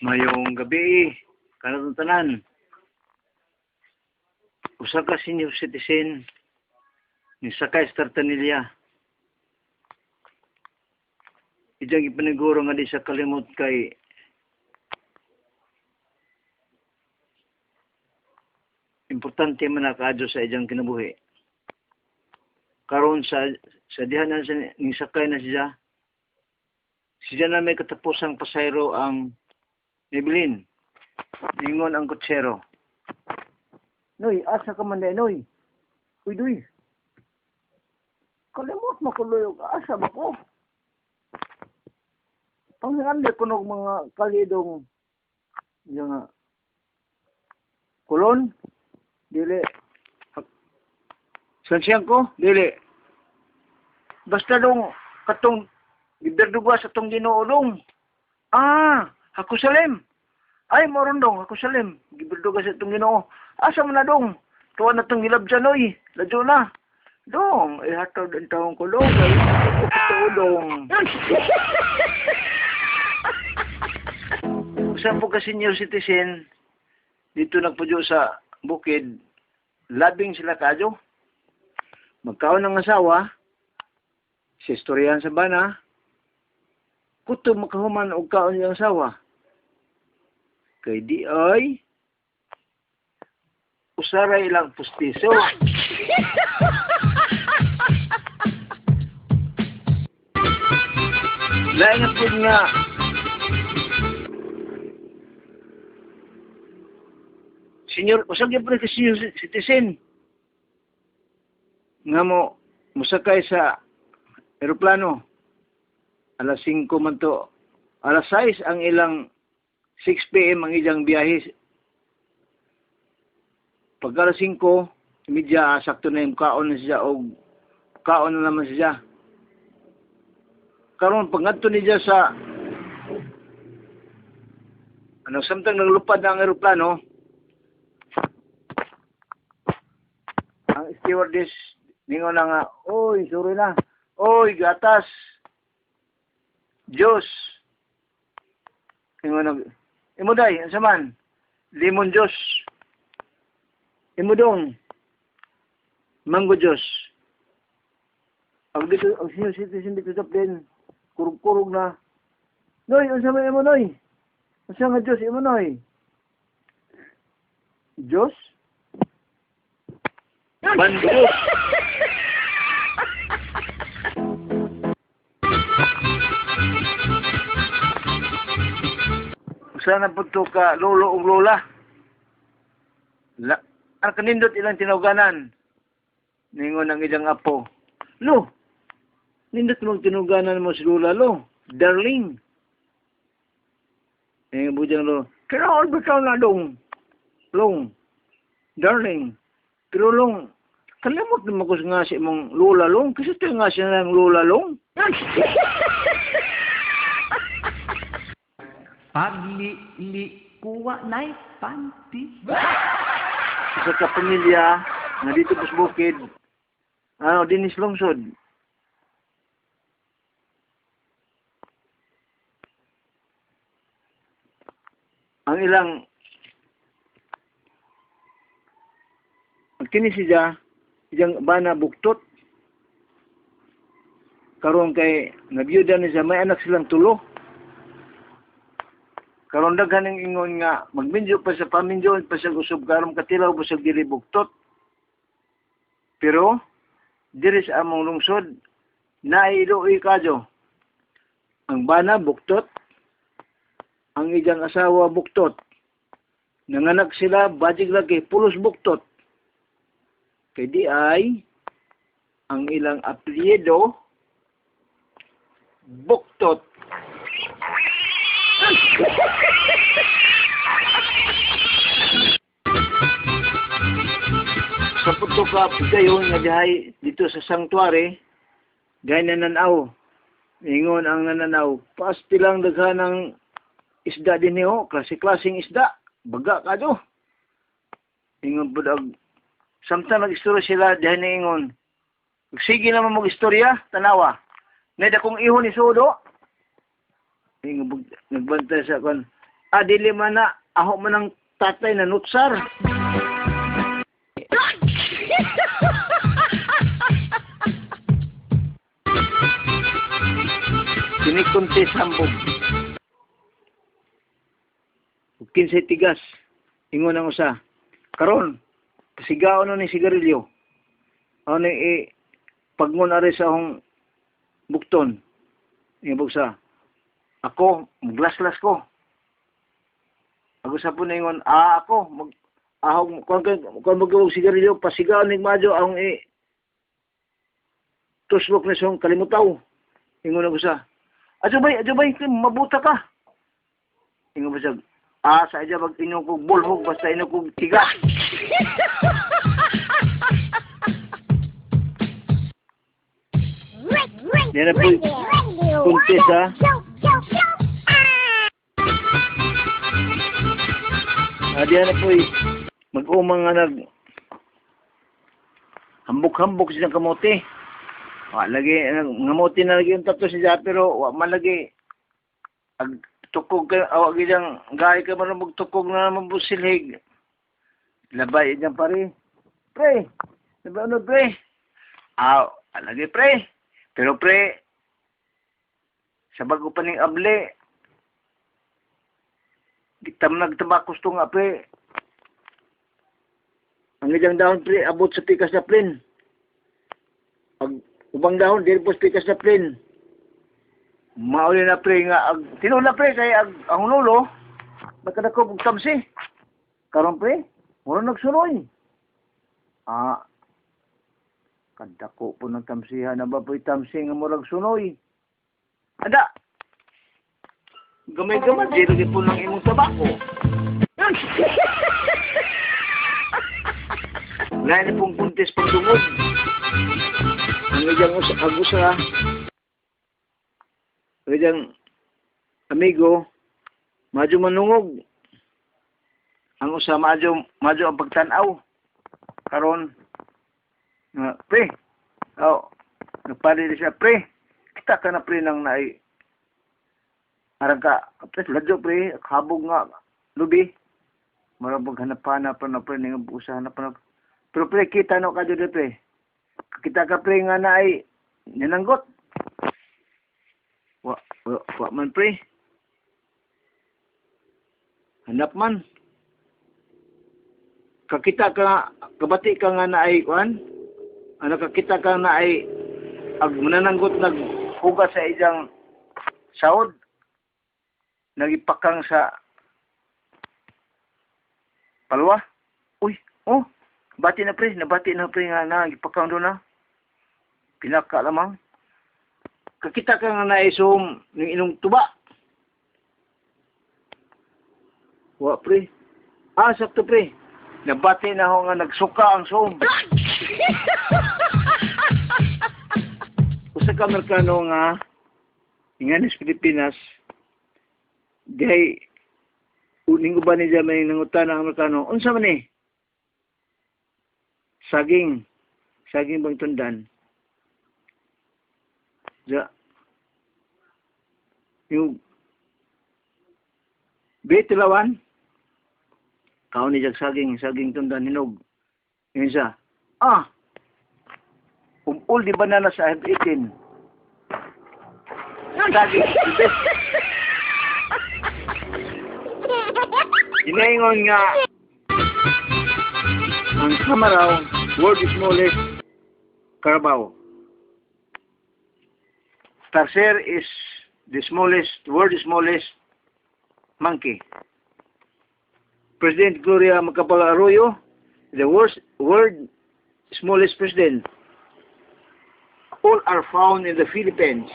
Mayong gabi, kanatong tanan. Usa ka senior citizen ni sakay sa Tartanilla. Ijang ipaniguro nga di sa kalimot kay importante man nakaadyo sa ijang kinabuhi. Karon sa diha na ni sakay na siya na may katapusang pasayro ang Evelyn. Ningon ang kutsero. Noy, asa ka man noy? Uy, doy. Kalimot makuluyog, asa ba ko? Panganganda ko ng mga kalidong yung kulon, dili. Sansiyang ko, dili. Basta dong, katong, giberduga sa tong Ginoo. Ako salim. Ay, moron dong, ako salim. Giberduga sa tong Ginoo. Asa mo na dong? Tuwa na tong gilabjan, oy. Ladyo na. Dong, ihatod ang taong ko, dong. Ay, ito, dong. Saan po ka senior citizen, dito nagpudyo sa bukid, labing sila kadyo. Magkaon ng asawa, si istoryahan sa bana, kuto makahuman og kaon yung asawa. Kay di ay, usaray lang pustiso. Lain nga po nga, senior, usag yung pala senior citizen. Nga mo, musakay sa aeroplano. Alas 5 man to. Alas 6 ang ilang 6 p.m. ang ilang biyahe. Pag alas 5, imidya, sakto na yung kaon na siya o kaon na naman siya. Karon pag ngadto niya sa samtang naglupad na ang aeroplano, ang stewardess ningon na nga, oy, sorry na. Oy, gatas. Diyos. Ningon na, imo day, asa man? Lemon Diyos. Imo dong. Mango Diyos. Ang dito, ang senior citizen dito sa plane, kurug-kurug na. Noy, asa man imo, noy? Asa nga Diyos, imo, noy? Diyos? Bandot. Sana po ito ka lolo o lola. Ang kanindot ilang tinuganan. Ningon ang ilang apo. Lo, nindot mong tinuganan mo si lola, lo. Darling. Eh, bujang lo. Kailangan ba ka na dong? Long. Darling. Pero long, kalimot naman ko nga si mong lola, long. Kasi ito nga siya ng lola, long. Pagli kuwa na'y panty. Sa kapamilya, nga dito sa bukid, dinis lungsod. Ang ilang, kini siya, iyang bana buktot. Karon kay, nabiyuda ni siya, may anak silang tulo. Karon daghan ning ingon nga magminjo pa sa paminjo pa sa usab karon katilaw pa sa dili buktot. Pero diri sa among lungsod nailuoy kadyo. Ang bana buktot, ang iyang asawa buktot. Nanganak sila bajig lagi pulos buktot. Kay di ay ang ilang apelyido buktot. Sa puto ka dayon nga dihay dito sa sanctuary gay nananaw. Ingon ang nananaw, pasti lang daghan ng isda din niyo, klase-klaseng isda, baga kadto. Ingon pud og samtang nag-istorya sila dihay ingon. Sige naman mag-istorya, tanawa. Nay dakong ihon ni Sodo. Nagbantay sa kon. Dili man na, aho man ang tatay na nutsar. Kinikuntis hambog. Kinsay tigas. Ingon ang usa. Karon, kasigaon ni sigarilyo. Ano pagmun ari sa akong bukton. Ibog sa. Ako, maglaslas ko. Ako sa po na ingon, ako, kung magawag sigarilyo, pasigaon ni Madyo, akong tuslok na siyang kalimutaw. Ingon ako sa, adjubay, mabuta ka. Ingon ba siya, sa adya, mag inyong kong bulhog, basta inyong kong tiga. Yan na po, kuntis ha. Diyan na po, mag-umang nga hambok-hambok silang kamote. Lagi, ngamote na lagi yung tato siya, pero malagi, tukog ka, giyang gaya ka marunong magtukog na naman po silhig. Labay, dyan pare. Pre, labay ano pre? Lagi pre. Pero pre, sa bago pa ning able, gitam nagtabakos to nga pre. Ang giyang dahon pre, abot sa pikas na plin. Pag ubang dahon, dili po sa pikas na plin. Mauli na pre nga, tinula pre, kaya ang nulo, nagkadako bugtamsi. Karon pre, mura nagsuroy. Kadako po ng tamsihan na ba po'y tamsi nga murag sunoy. Ada! Gamay-gamay, di lagi po ng imong tabako. Lain na pong puntis pagdungog. Ang iyang agusa, ang iyang amigo, madyo manungog. Ang usa, madyo ang pagtanaw. Karon, pre, nagpali siya, pre, kita ka na pre nang arang ka, pre, ladyo pre, kabog nga, lubi, marabag hanap-hanap na pre, nga usa hanap-hanap. Pero pre, kita no ka dito pre, kita ka pre nga na ninanggot. Wa man pre, hanap man. Kakita ka, kabati ka nga na kuan, kakita ka na manananggot naghugas sa iyang sahod, nagipakang sa palwa. Uy, nabati na pre nga nagipakang doon na. Pinaka lamang. Kakita ka nga na isum ng inong tuba. Wa pre. Sakto pre. Nabati na ako nga nagsuka ang sum. Usa ka Amerikano nga inganis Pilipinas dihay uning uban niya may nangutan ang Amerikano unsa man ni saging bang tundan yung betilawan kaon ni saging tundan hinog yun siya all di banana sa I have eaten. Saging, inaingon nga, ang Samaraw, world smallest Carabao. Tercer is the world smallest monkey. President Gloria Macapagal Arroyo, the world smallest president. All are found in the Philippines.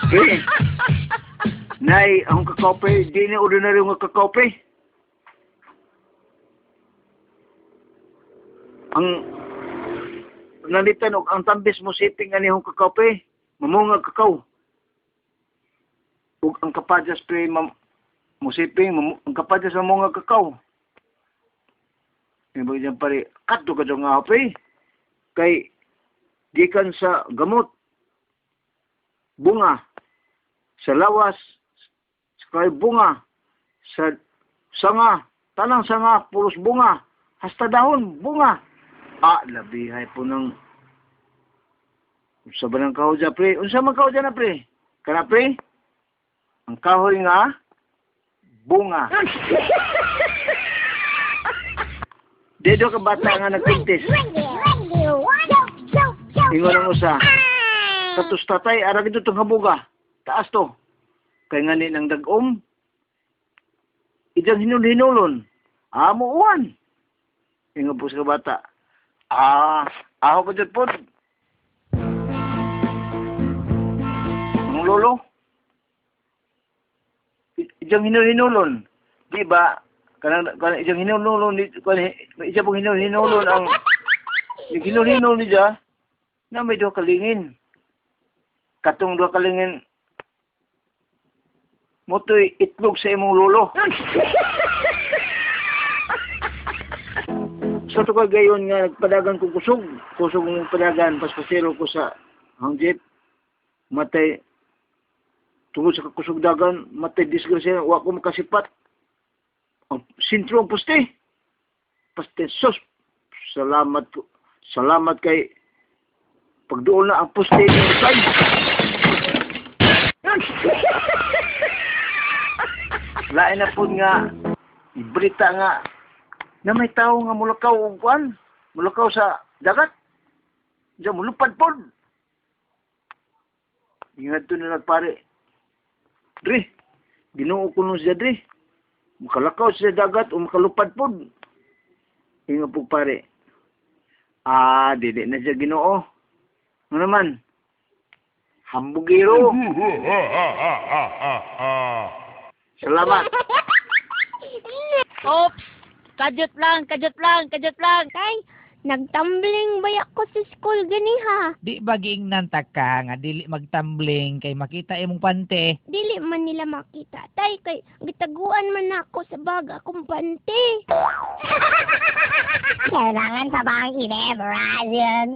Okay. Nay, ang kakape, di na ordinary nga kakape. Ang nalitan og ang tambis mo sitting ani hong kakape, mamunga kakao. Ug ang kapadya spray mo sitting ang kapadya sa mamunga kakao. Ibig dyan pare, kato ka dyan nga pre. Kay, gikan sa gamot. bunga. Sa lawas, sakay bunga. Sa sanga, tanang sanga, puros bunga. Hasta dahon, bunga. Labihay po ng unsa ba ng kahoy dyan, pre? Unsa man kahoy dyan na, pre? Kana, pre? Ang kahoy nga, bunga. Dedo ka bata nga nagpintis. Ingon ang usa. Katus tatay, arag ito itong habuga. Taas to. Kaya nga ni ng dagom. Ijang hinul-hinulon. Muuwan. Ingon po sa bata. Ako ko dyan po. Ang lolo. Ijang hinul-hinulon. Di ba? Kanang ijang hinul-hinulon. Ijang pong hinul-hinulon ang hinul-hinulon niya na may doha kalingin. Katong doha kalingin motoy itlog sa imong lolo. So to ka gayon nga nagpadagan ko kusog. Kusog ng padagan paspasero ko sa hangjit. Matay tungod sa kusog dagan, matay disgrasya, wa ko makasipat. Ang sintro ang poste. Poste sos. Salamat kay pagdoon na ang poste ng side. Lain na po nga, ibrita nga, na may tao nga mulakaw o kuan, mulakaw sa dagat. Diyan mulupad po. Ingat to na nagpare. Dre, ginoo ko nun siya, Dre. Makalakaw sa dagat o makalupad po. Ingat po pare. Dili na siya ginoo. Ano naman? Hambugiro. Salamat. Oops! Kadyot lang. Kay, nagtumbling ba ako sa school gani ha? Di baging nantaka nga dili magtumbling kay makita imong pante. Dili man nila makita. Tay, kay gitaguan man ako sa bag akong pante. Kailangan pa bang i-memorize yun?